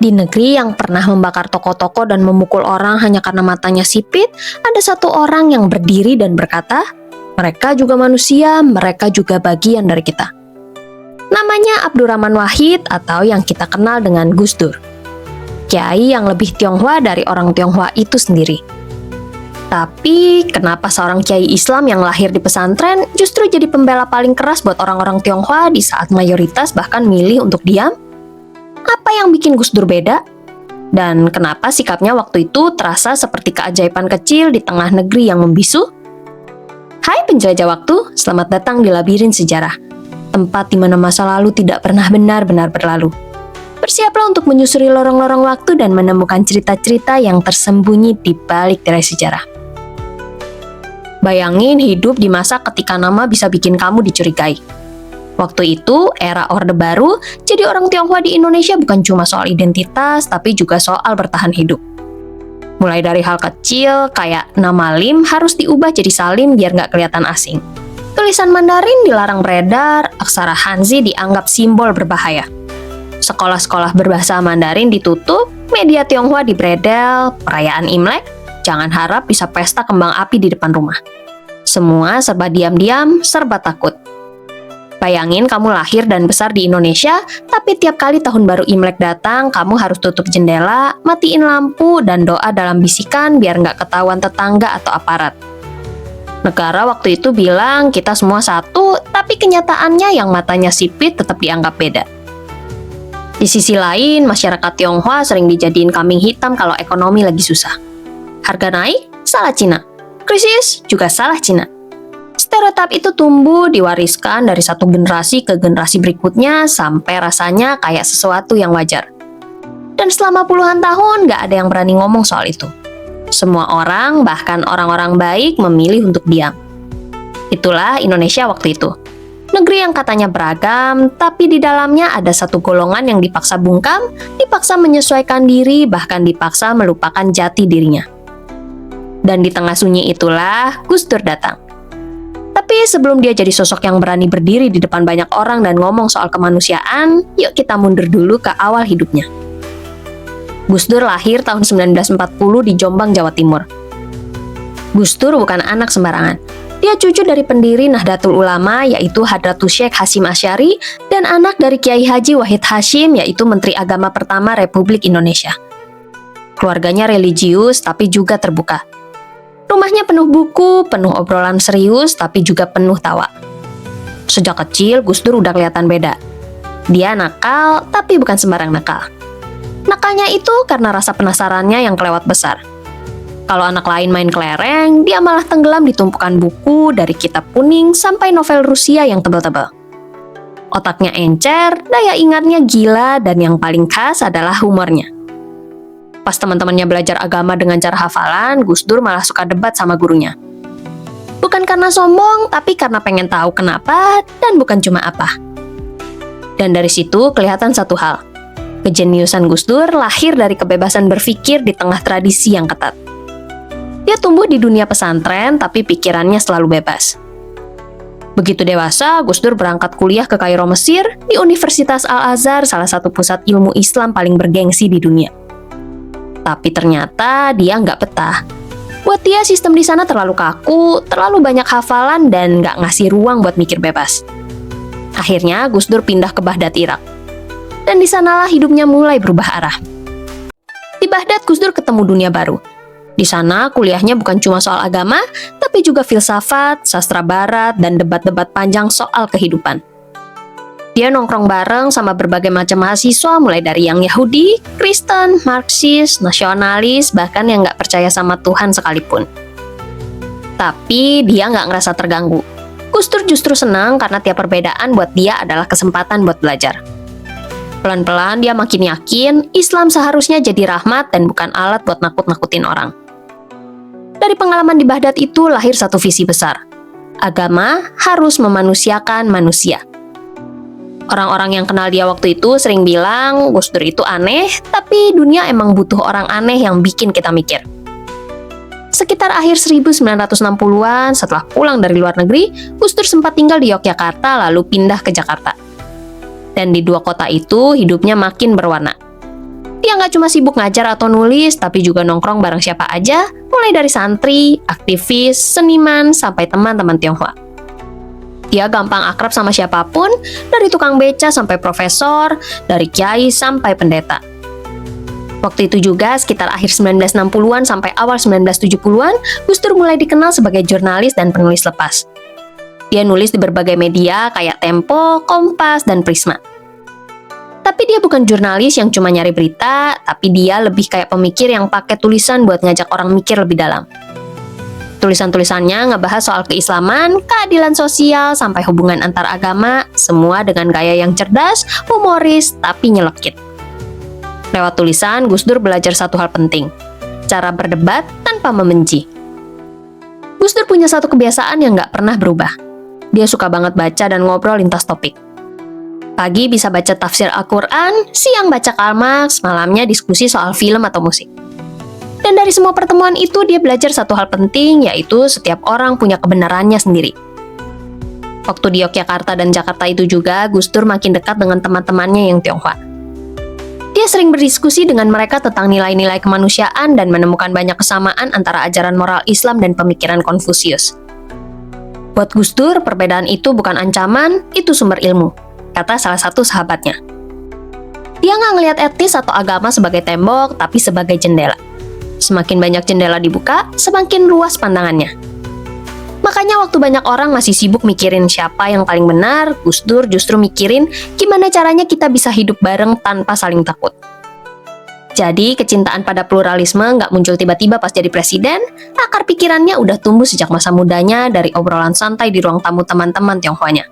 Di negeri yang pernah membakar toko-toko dan memukul orang hanya karena matanya sipit, ada satu orang yang berdiri dan berkata, "Mereka juga manusia, mereka juga bagian dari kita." Namanya Abdurrahman Wahid atau yang kita kenal dengan Gus Dur. Kiai yang lebih Tionghoa dari orang Tionghoa itu sendiri. Tapi, kenapa seorang kiai Islam yang lahir di pesantren justru jadi pembela paling keras buat orang-orang Tionghoa di saat mayoritas bahkan milih untuk diam? Apa yang bikin Gus Dur beda? Dan kenapa sikapnya waktu itu terasa seperti keajaiban kecil di tengah negeri yang membisu? Hai penjelajah waktu, selamat datang di Labirin Sejarah, tempat di mana masa lalu tidak pernah benar-benar berlalu. Bersiaplah untuk menyusuri lorong-lorong waktu dan menemukan cerita-cerita yang tersembunyi di balik tirai sejarah. Bayangin hidup di masa ketika nama bisa bikin kamu dicurigai. Waktu itu, era Orde Baru, jadi orang Tionghoa di Indonesia bukan cuma soal identitas, tapi juga soal bertahan hidup. Mulai dari hal kecil, kayak nama Lim harus diubah jadi Salim biar nggak kelihatan asing. Tulisan Mandarin dilarang beredar, aksara Hanzi dianggap simbol berbahaya. Sekolah-sekolah berbahasa Mandarin ditutup, media Tionghoa dibredel, perayaan Imlek, jangan harap bisa pesta kembang api di depan rumah. Semua serba diam-diam, serba takut. Bayangin kamu lahir dan besar di Indonesia, tapi tiap kali tahun baru Imlek datang, kamu harus tutup jendela, matiin lampu, dan doa dalam bisikan biar nggak ketahuan tetangga atau aparat. Negara waktu itu bilang kita semua satu, tapi kenyataannya yang matanya sipit tetap dianggap beda. Di sisi lain, masyarakat Tionghoa sering dijadiin kambing hitam kalau ekonomi lagi susah. Harga naik, salah Cina. Krisis, juga salah Cina. Stereotip itu tumbuh diwariskan dari satu generasi ke generasi berikutnya sampai rasanya kayak sesuatu yang wajar. Dan selama puluhan tahun gak ada yang berani ngomong soal itu. Semua orang, bahkan orang-orang baik, memilih untuk diam. Itulah Indonesia waktu itu. Negeri yang katanya beragam, tapi di dalamnya ada satu golongan yang dipaksa bungkam, dipaksa menyesuaikan diri, bahkan dipaksa melupakan jati dirinya. Dan di tengah sunyi itulah Gus Dur datang. Tapi sebelum dia jadi sosok yang berani berdiri di depan banyak orang dan ngomong soal kemanusiaan, yuk kita mundur dulu ke awal hidupnya. Gus Dur lahir tahun 1940 di Jombang, Jawa Timur. Gus Dur bukan anak sembarangan. Dia cucu dari pendiri Nahdlatul Ulama yaitu Hadratus Syekh Hasyim Asy'ari dan anak dari Kiai Haji Wahid Hasyim yaitu Menteri Agama pertama Republik Indonesia. Keluarganya religius tapi juga terbuka. Rumahnya penuh buku, penuh obrolan serius tapi juga penuh tawa. Sejak kecil Gus Dur udah kelihatan beda. Dia nakal tapi bukan sembarang nakal. Nakalnya itu karena rasa penasarannya yang kelewat besar. Kalau anak lain main kelereng, dia malah tenggelam di tumpukan buku dari kitab kuning sampai novel Rusia yang tebal-tebal. Otaknya encer, daya ingatnya gila, dan yang paling khas adalah humornya. Pas teman-temannya belajar agama dengan cara hafalan, Gus Dur malah suka debat sama gurunya. Bukan karena sombong, tapi karena pengen tahu kenapa, dan bukan cuma apa. Dan dari situ kelihatan satu hal. Kejeniusan Gus Dur lahir dari kebebasan berpikir di tengah tradisi yang ketat. Dia tumbuh di dunia pesantren, tapi pikirannya selalu bebas. Begitu dewasa, Gus Dur berangkat kuliah ke Kairo, Mesir, di Universitas Al-Azhar, salah satu pusat ilmu Islam paling bergengsi di dunia. Tapi ternyata dia nggak betah. Buat dia, sistem di sana terlalu kaku, terlalu banyak hafalan, dan nggak ngasih ruang buat mikir bebas. Akhirnya, Gus Dur pindah ke Baghdad, Irak. Dan di sanalah hidupnya mulai berubah arah. Di Baghdad, Gus Dur ketemu dunia baru. Di sana, kuliahnya bukan cuma soal agama, tapi juga filsafat, sastra barat, dan debat-debat panjang soal kehidupan. Dia nongkrong bareng sama berbagai macam mahasiswa, mulai dari yang Yahudi, Kristen, Marxis, nasionalis, bahkan yang nggak percaya sama Tuhan sekalipun. Tapi dia nggak ngerasa terganggu. Gus Dur justru senang karena tiap perbedaan buat dia adalah kesempatan buat belajar. Pelan-pelan dia makin yakin Islam seharusnya jadi rahmat dan bukan alat buat nakut-nakutin orang. Dari pengalaman di Baghdad itu lahir satu visi besar. Agama harus memanusiakan manusia. Orang-orang yang kenal dia waktu itu sering bilang Gus Dur itu aneh, tapi dunia emang butuh orang aneh yang bikin kita mikir. Sekitar akhir 1960-an, setelah pulang dari luar negeri, Gus Dur sempat tinggal di Yogyakarta lalu pindah ke Jakarta. Dan di dua kota itu hidupnya makin berwarna. Dia nggak cuma sibuk ngajar atau nulis, tapi juga nongkrong bareng siapa aja, mulai dari santri, aktivis, seniman, sampai teman-teman Tionghoa. Dia gampang akrab sama siapapun, dari tukang beca sampai profesor, dari kiai sampai pendeta. Waktu itu juga, sekitar akhir 1960-an sampai awal 1970-an, Gus Dur mulai dikenal sebagai jurnalis dan penulis lepas. Dia nulis di berbagai media kayak Tempo, Kompas, dan Prisma. Tapi dia bukan jurnalis yang cuma nyari berita, tapi dia lebih kayak pemikir yang pakai tulisan buat ngajak orang mikir lebih dalam. Tulisan-tulisannya ngebahas soal keislaman, keadilan sosial, sampai hubungan antar agama, semua dengan gaya yang cerdas, humoris, tapi nyelekit. Lewat tulisan, Gus Dur belajar satu hal penting, cara berdebat tanpa membenci. Gus Dur punya satu kebiasaan yang nggak pernah berubah. Dia suka banget baca dan ngobrol lintas topik. Pagi bisa baca tafsir Al-Quran, siang baca Karl Marx, malamnya diskusi soal film atau musik. Dan dari semua pertemuan itu dia belajar satu hal penting, yaitu setiap orang punya kebenarannya sendiri. Waktu di Yogyakarta dan Jakarta itu juga, Gus Dur makin dekat dengan teman-temannya yang Tionghoa. Dia sering berdiskusi dengan mereka tentang nilai-nilai kemanusiaan dan menemukan banyak kesamaan antara ajaran moral Islam dan pemikiran Konfusius. Buat Gus Dur, perbedaan itu bukan ancaman, itu sumber ilmu, kata salah satu sahabatnya. Dia nggak ngelihat etnis atau agama sebagai tembok, tapi sebagai jendela. Semakin banyak jendela dibuka, semakin luas pandangannya. Makanya waktu banyak orang masih sibuk mikirin siapa yang paling benar, Gus Dur justru mikirin gimana caranya kita bisa hidup bareng tanpa saling takut. Jadi, kecintaan pada pluralisme nggak muncul tiba-tiba pas jadi presiden, akar pikirannya udah tumbuh sejak masa mudanya dari obrolan santai di ruang tamu teman-teman Tionghoanya.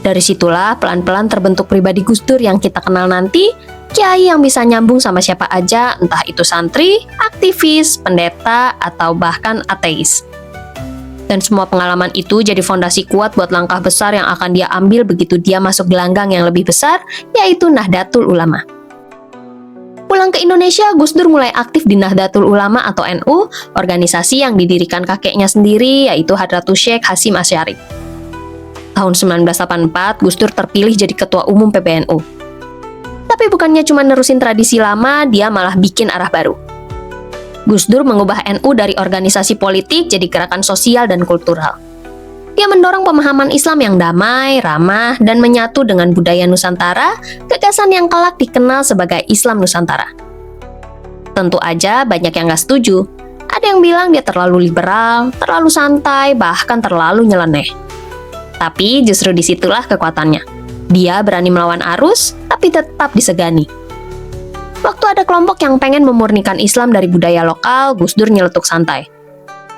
Dari situlah pelan-pelan terbentuk pribadi Gus Dur yang kita kenal nanti, kiai yang bisa nyambung sama siapa aja, entah itu santri, aktivis, pendeta, atau bahkan ateis. Dan semua pengalaman itu jadi fondasi kuat buat langkah besar yang akan dia ambil begitu dia masuk gelanggang yang lebih besar, yaitu Nahdlatul Ulama. Pulang ke Indonesia, Gus Dur mulai aktif di Nahdlatul Ulama atau NU, organisasi yang didirikan kakeknya sendiri, yaitu Hadratus Syekh Hasyim Asy'ari. Tahun 1984, Gus Dur terpilih jadi ketua umum PBNU. Tapi bukannya cuma nerusin tradisi lama, dia malah bikin arah baru. Gus Dur mengubah NU dari organisasi politik jadi gerakan sosial dan kultural. Dia mendorong pemahaman Islam yang damai, ramah, dan menyatu dengan budaya Nusantara, gagasan yang kelak dikenal sebagai Islam Nusantara. Tentu aja banyak yang nggak setuju. Ada yang bilang dia terlalu liberal, terlalu santai, bahkan terlalu nyeleneh. Tapi justru disitulah kekuatannya. Dia berani melawan arus, tapi tetap disegani. Waktu ada kelompok yang pengen memurnikan Islam dari budaya lokal, Gus Dur nyeletuk santai.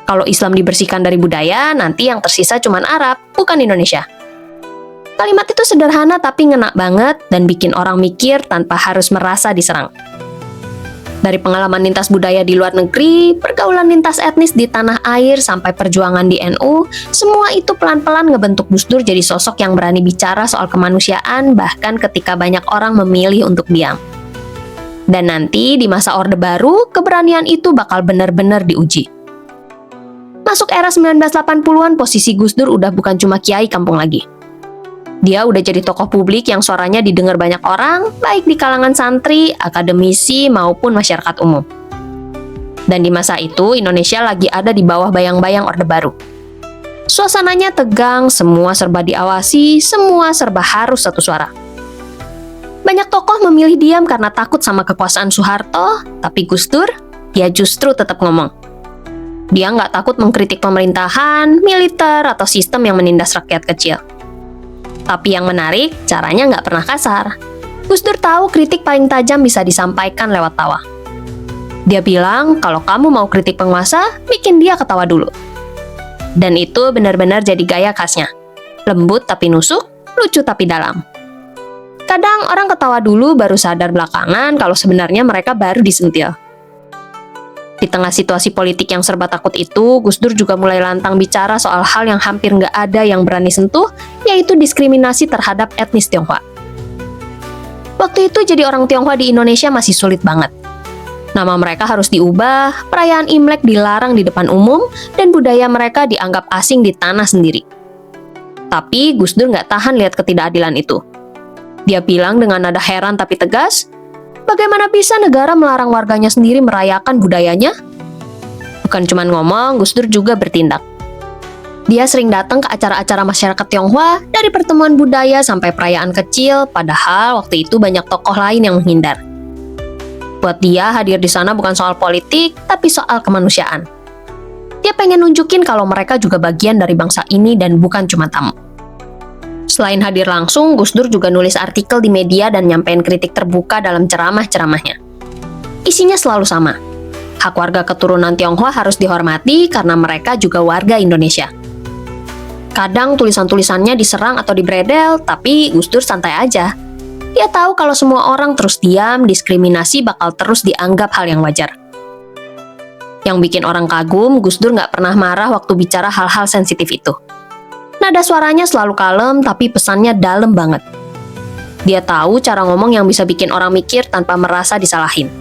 Kalau Islam dibersihkan dari budaya, nanti yang tersisa cuman Arab, bukan Indonesia. Kalimat itu sederhana tapi ngena banget dan bikin orang mikir tanpa harus merasa diserang. Dari pengalaman lintas budaya di luar negeri, pergaulan lintas etnis di tanah air, sampai perjuangan di NU, semua itu pelan-pelan ngebentuk Gus Dur jadi sosok yang berani bicara soal kemanusiaan, bahkan ketika banyak orang memilih untuk diam. Dan nanti di masa Orde Baru, keberanian itu bakal benar-benar diuji. Masuk era 1980-an, posisi Gus Dur udah bukan cuma kiai kampung lagi. Dia udah jadi tokoh publik yang suaranya didengar banyak orang, baik di kalangan santri, akademisi, maupun masyarakat umum. Dan di masa itu, Indonesia lagi ada di bawah bayang-bayang Orde Baru. Suasananya tegang, semua serba diawasi, semua serba harus satu suara. Banyak tokoh memilih diam karena takut sama kekuasaan Soeharto, tapi Gus Dur, dia justru tetap ngomong. Dia nggak takut mengkritik pemerintahan, militer, atau sistem yang menindas rakyat kecil. Tapi yang menarik, caranya nggak pernah kasar. Gus Dur tahu kritik paling tajam bisa disampaikan lewat tawa. Dia bilang, kalau kamu mau kritik penguasa, bikin dia ketawa dulu. Dan itu benar-benar jadi gaya khasnya. Lembut tapi nusuk, lucu tapi dalam. Kadang orang ketawa dulu baru sadar belakangan kalau sebenarnya mereka baru disentil. Di tengah situasi politik yang serba takut itu, Gus Dur juga mulai lantang bicara soal hal yang hampir nggak ada yang berani sentuh, yaitu diskriminasi terhadap etnis Tionghoa. Waktu itu jadi orang Tionghoa di Indonesia masih sulit banget. Nama mereka harus diubah, perayaan Imlek dilarang di depan umum, dan budaya mereka dianggap asing di tanah sendiri. Tapi Gus Dur nggak tahan lihat ketidakadilan itu. Dia bilang dengan nada heran tapi tegas, Bagaimana bisa negara melarang warganya sendiri merayakan budayanya? Bukan cuma ngomong, Gus Dur juga bertindak. Dia sering datang ke acara-acara masyarakat Tionghoa, dari pertemuan budaya sampai perayaan kecil, padahal waktu itu banyak tokoh lain yang menghindar. Buat dia, hadir di sana bukan soal politik, tapi soal kemanusiaan. Dia pengen nunjukin kalau mereka juga bagian dari bangsa ini dan bukan cuma tamu. Selain hadir langsung, Gus Dur juga nulis artikel di media dan nyampein kritik terbuka dalam ceramah-ceramahnya. Isinya selalu sama. Hak warga keturunan Tionghoa harus dihormati karena mereka juga warga Indonesia. Kadang tulisan-tulisannya diserang atau dibredel, tapi Gus Dur santai aja. Dia tahu kalau semua orang terus diam, diskriminasi bakal terus dianggap hal yang wajar. Yang bikin orang kagum, Gus Dur nggak pernah marah waktu bicara hal-hal sensitif itu. Nada suaranya selalu kalem, tapi pesannya dalam banget. Dia tahu cara ngomong yang bisa bikin orang mikir tanpa merasa disalahin.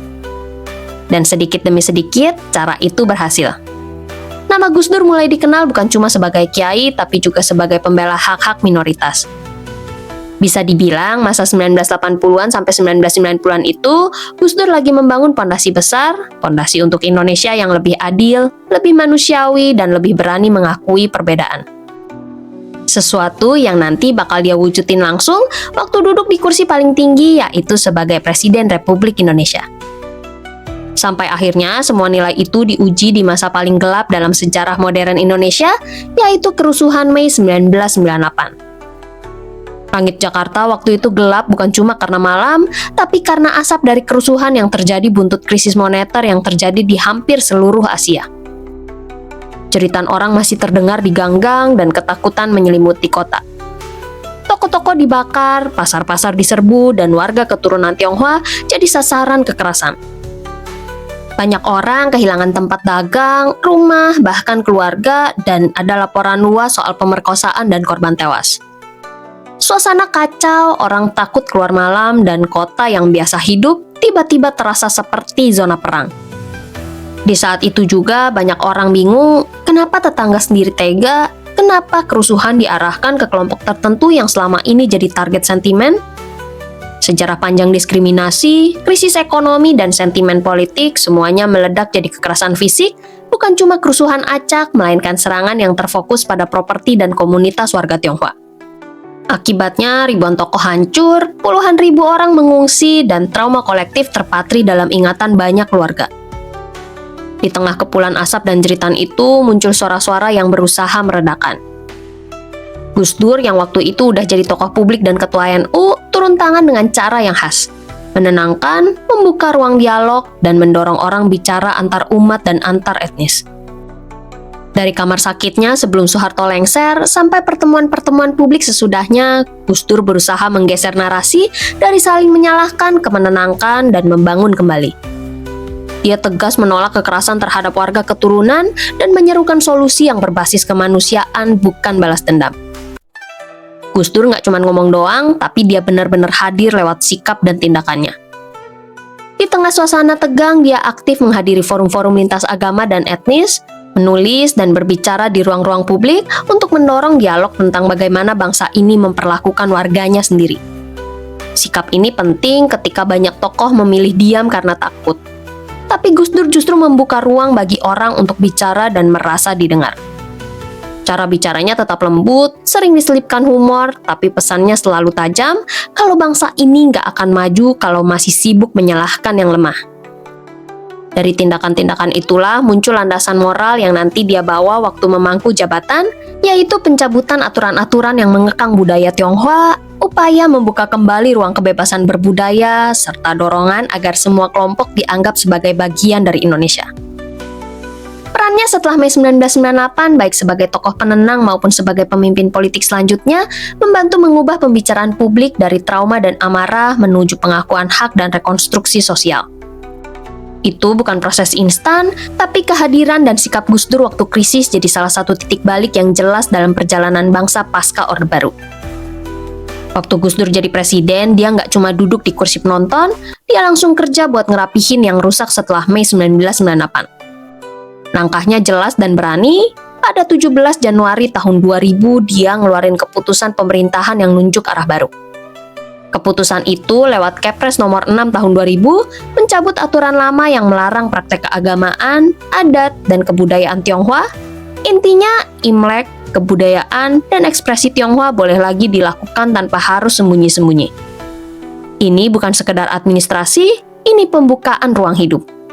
Dan sedikit demi sedikit, cara itu berhasil. Nama Gus Dur mulai dikenal bukan cuma sebagai kiai, tapi juga sebagai pembela hak-hak minoritas. Bisa dibilang, masa 1980-an sampai 1990-an itu, Gus Dur lagi membangun pondasi besar, pondasi untuk Indonesia yang lebih adil, lebih manusiawi, dan lebih berani mengakui perbedaan. Sesuatu yang nanti bakal dia wujudin langsung waktu duduk di kursi paling tinggi, yaitu sebagai Presiden Republik Indonesia. Sampai akhirnya semua nilai itu diuji di masa paling gelap dalam sejarah modern Indonesia, yaitu kerusuhan Mei 1998. Langit Jakarta waktu itu gelap bukan cuma karena malam, tapi karena asap dari kerusuhan yang terjadi buntut krisis moneter yang terjadi di hampir seluruh Asia. Jeritan orang masih terdengar di gang-gang dan ketakutan menyelimuti kota. Toko-toko dibakar, pasar-pasar diserbu, dan warga keturunan Tionghoa jadi sasaran kekerasan. Banyak orang kehilangan tempat dagang, rumah, bahkan keluarga, dan ada laporan luas soal pemerkosaan dan korban tewas. Suasana kacau, orang takut keluar malam, dan kota yang biasa hidup tiba-tiba terasa seperti zona perang. Di saat itu juga banyak orang bingung, kenapa tetangga sendiri tega, kenapa kerusuhan diarahkan ke kelompok tertentu yang selama ini jadi target sentimen? Sejarah panjang diskriminasi, krisis ekonomi, dan sentimen politik semuanya meledak jadi kekerasan fisik, bukan cuma kerusuhan acak, melainkan serangan yang terfokus pada properti dan komunitas warga Tionghoa. Akibatnya ribuan toko hancur, puluhan ribu orang mengungsi, dan trauma kolektif terpatri dalam ingatan banyak keluarga. Di tengah kepulan asap dan jeritan itu muncul suara-suara yang berusaha meredakan. Gus Dur yang waktu itu udah jadi tokoh publik dan ketua NU turun tangan dengan cara yang khas. Menenangkan, membuka ruang dialog, dan mendorong orang bicara antar umat dan antar etnis. Dari kamar sakitnya sebelum Soeharto lengser sampai pertemuan-pertemuan publik sesudahnya, Gus Dur berusaha menggeser narasi dari saling menyalahkan ke menenangkan dan membangun kembali. Dia tegas menolak kekerasan terhadap warga keturunan dan menyerukan solusi yang berbasis kemanusiaan, bukan balas dendam. Gus Dur nggak cuma ngomong doang, tapi dia benar-benar hadir lewat sikap dan tindakannya. Di tengah suasana tegang, dia aktif menghadiri forum-forum lintas agama dan etnis, menulis dan berbicara di ruang-ruang publik untuk mendorong dialog tentang bagaimana bangsa ini memperlakukan warganya sendiri. Sikap ini penting ketika banyak tokoh memilih diam karena takut. Tapi Gus Dur justru membuka ruang bagi orang untuk bicara dan merasa didengar. Cara bicaranya tetap lembut, sering diselipkan humor, tapi pesannya selalu tajam kalau bangsa ini nggak akan maju kalau masih sibuk menyalahkan yang lemah. Dari tindakan-tindakan itulah muncul landasan moral yang nanti dia bawa waktu memangku jabatan, yaitu pencabutan aturan-aturan yang mengekang budaya Tionghoa, upaya membuka kembali ruang kebebasan berbudaya, serta dorongan agar semua kelompok dianggap sebagai bagian dari Indonesia. Perannya setelah Mei 1998, baik sebagai tokoh penenang maupun sebagai pemimpin politik selanjutnya, membantu mengubah pembicaraan publik dari trauma dan amarah menuju pengakuan hak dan rekonstruksi sosial. Itu bukan proses instan, tapi kehadiran dan sikap Gus Dur waktu krisis jadi salah satu titik balik yang jelas dalam perjalanan bangsa pasca Orde Baru. Waktu Gus Dur jadi presiden, dia nggak cuma duduk di kursi penonton, dia langsung kerja buat ngerapihin yang rusak setelah Mei 1998. Langkahnya jelas dan berani, pada 17 Januari tahun 2000 dia ngeluarin keputusan pemerintahan yang nunjuk arah baru. Keputusan itu lewat Kepres nomor 6 tahun 2000 mencabut aturan lama yang melarang praktek keagamaan, adat, dan kebudayaan Tionghoa. Intinya, Imlek, kebudayaan, dan ekspresi Tionghoa boleh lagi dilakukan tanpa harus sembunyi-sembunyi. Ini bukan sekedar administrasi, ini pembukaan ruang hidup.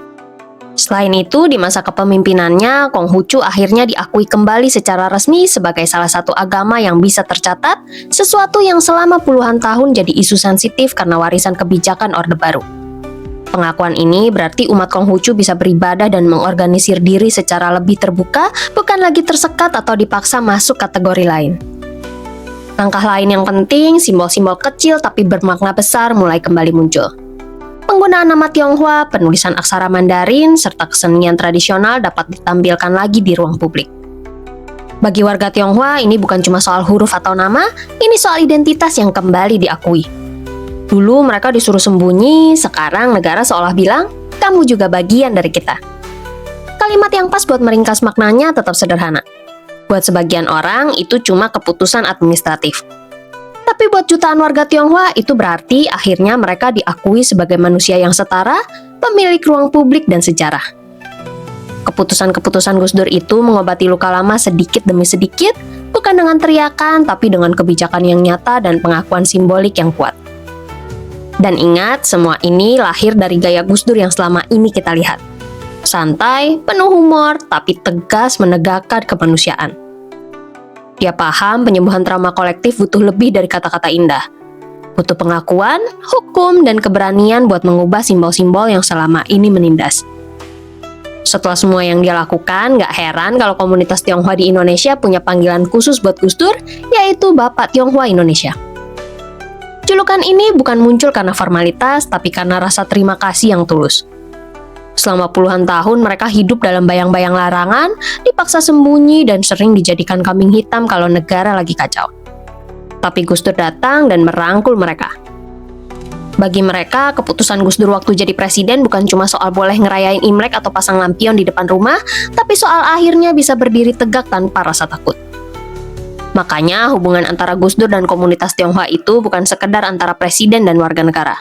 Selain itu, di masa kepemimpinannya, Konghucu akhirnya diakui kembali secara resmi sebagai salah satu agama yang bisa tercatat, sesuatu yang selama puluhan tahun jadi isu sensitif karena warisan kebijakan Orde Baru. Pengakuan ini berarti umat Konghucu bisa beribadah dan mengorganisir diri secara lebih terbuka, bukan lagi tersekat atau dipaksa masuk kategori lain. Langkah lain yang penting, simbol-simbol kecil tapi bermakna besar mulai kembali muncul. Penggunaan nama Tionghoa, penulisan aksara Mandarin, serta kesenian tradisional dapat ditampilkan lagi di ruang publik. Bagi warga Tionghoa, ini bukan cuma soal huruf atau nama, ini soal identitas yang kembali diakui. Dulu mereka disuruh sembunyi, sekarang negara seolah bilang, kamu juga bagian dari kita. Kalimat yang pas buat meringkas maknanya tetap sederhana. Buat sebagian orang, itu cuma keputusan administratif. Tapi buat jutaan warga Tionghoa, itu berarti akhirnya mereka diakui sebagai manusia yang setara, pemilik ruang publik dan sejarah. Keputusan-keputusan Gus Dur itu mengobati luka lama sedikit demi sedikit, bukan dengan teriakan, tapi dengan kebijakan yang nyata dan pengakuan simbolik yang kuat. Dan ingat, semua ini lahir dari gaya Gus Dur yang selama ini kita lihat. Santai, penuh humor, tapi tegas menegakkan kemanusiaan. Dia paham penyembuhan trauma kolektif butuh lebih dari kata-kata indah. Butuh pengakuan, hukum, dan keberanian buat mengubah simbol-simbol yang selama ini menindas. Setelah semua yang dia lakukan, gak heran kalau komunitas Tionghoa di Indonesia punya panggilan khusus buat Gus Dur, yaitu Bapak Tionghoa Indonesia. Julukan ini bukan muncul karena formalitas, tapi karena rasa terima kasih yang tulus. Selama puluhan tahun mereka hidup dalam bayang-bayang larangan, dipaksa sembunyi dan sering dijadikan kambing hitam kalau negara lagi kacau. Tapi Gus Dur datang dan merangkul mereka. Bagi mereka, keputusan Gus Dur waktu jadi presiden bukan cuma soal boleh ngerayain Imlek atau pasang lampion di depan rumah, tapi soal akhirnya bisa berdiri tegak tanpa rasa takut. Makanya hubungan antara Gus Dur dan komunitas Tionghoa itu bukan sekedar antara presiden dan warga negara.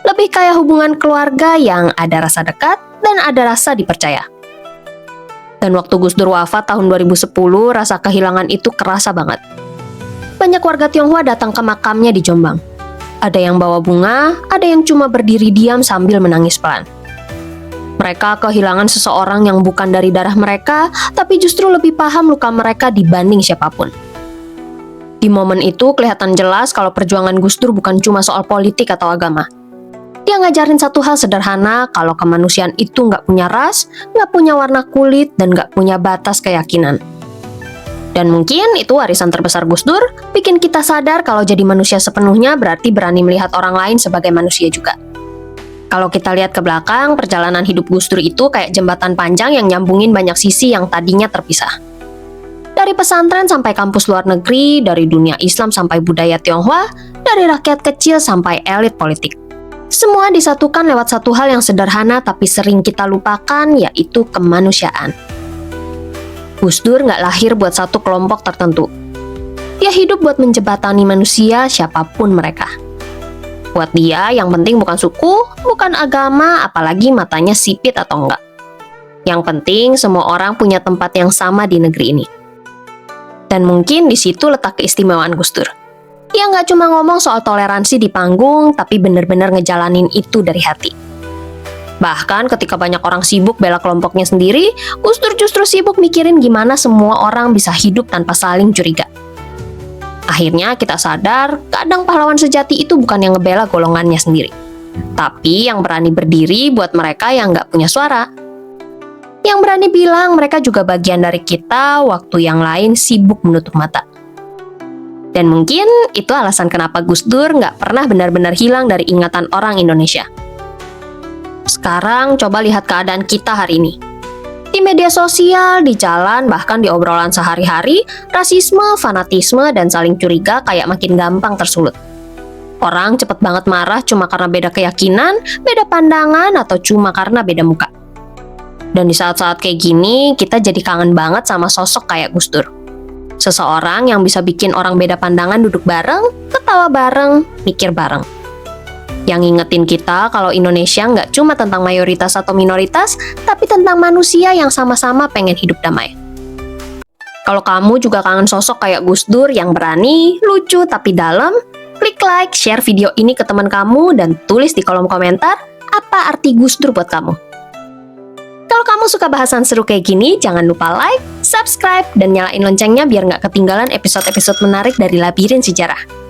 Lebih kayak hubungan keluarga yang ada rasa dekat dan ada rasa dipercaya. Dan waktu Gus Dur wafat tahun 2010, rasa kehilangan itu kerasa banget. Banyak warga Tionghoa datang ke makamnya di Jombang. Ada yang bawa bunga, ada yang cuma berdiri diam sambil menangis pelan. Mereka kehilangan seseorang yang bukan dari darah mereka, tapi justru lebih paham luka mereka dibanding siapapun. Di momen itu kelihatan jelas kalau perjuangan Gus Dur bukan cuma soal politik atau agama. Dia ngajarin satu hal sederhana, kalau kemanusiaan itu nggak punya ras, nggak punya warna kulit, dan nggak punya batas keyakinan. Dan mungkin itu warisan terbesar Gus Dur, bikin kita sadar kalau jadi manusia sepenuhnya berarti berani melihat orang lain sebagai manusia juga. Kalau kita lihat ke belakang, perjalanan hidup Gus Dur itu kayak jembatan panjang yang nyambungin banyak sisi yang tadinya terpisah. Dari pesantren sampai kampus luar negeri, dari dunia Islam sampai budaya Tionghoa, dari rakyat kecil sampai elit politik. Semua disatukan lewat satu hal yang sederhana tapi sering kita lupakan, yaitu kemanusiaan. Gus Dur nggak lahir buat satu kelompok tertentu. Dia hidup buat menjembatani manusia siapapun mereka. Buat dia, yang penting bukan suku, bukan agama, apalagi matanya sipit atau enggak. Yang penting semua orang punya tempat yang sama di negeri ini. Dan mungkin di situ letak keistimewaan Gus Dur. Dia nggak cuma ngomong soal toleransi di panggung, tapi bener-bener ngejalanin itu dari hati. Bahkan ketika banyak orang sibuk bela kelompoknya sendiri, Gus Dur justru sibuk mikirin gimana semua orang bisa hidup tanpa saling curiga. Akhirnya kita sadar, kadang pahlawan sejati itu bukan yang ngebela golongannya sendiri, tapi yang berani berdiri buat mereka yang nggak punya suara. Yang berani bilang mereka juga bagian dari kita, waktu yang lain sibuk menutup mata. Dan mungkin itu alasan kenapa Gus Dur nggak pernah benar-benar hilang dari ingatan orang Indonesia. Sekarang coba lihat keadaan kita hari ini. Di media sosial, di jalan, bahkan di obrolan sehari-hari, rasisme, fanatisme, dan saling curiga kayak makin gampang tersulut. Orang cepet banget marah cuma karena beda keyakinan, beda pandangan, atau cuma karena beda muka. Dan di saat-saat kayak gini, kita jadi kangen banget sama sosok kayak Gus Dur. Seseorang yang bisa bikin orang beda pandangan duduk bareng, ketawa bareng, mikir bareng. Yang ngingetin kita kalau Indonesia nggak cuma tentang mayoritas atau minoritas, tapi tentang manusia yang sama-sama pengen hidup damai. Kalau kamu juga kangen sosok kayak Gus Dur yang berani, lucu tapi dalam, klik like, share video ini ke teman kamu, dan tulis di kolom komentar apa arti Gus Dur buat kamu. Kalau kamu suka bahasan seru kayak gini, jangan lupa like, subscribe, dan nyalain loncengnya biar nggak ketinggalan episode-episode menarik dari Labirin Sejarah.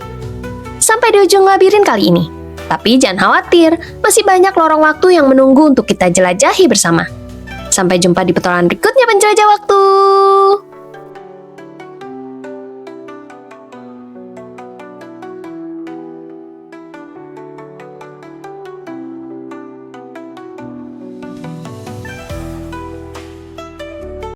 Sampai di ujung labirin kali ini. Tapi jangan khawatir, masih banyak lorong waktu yang menunggu untuk kita jelajahi bersama. Sampai jumpa di petualangan berikutnya penjelajah waktu.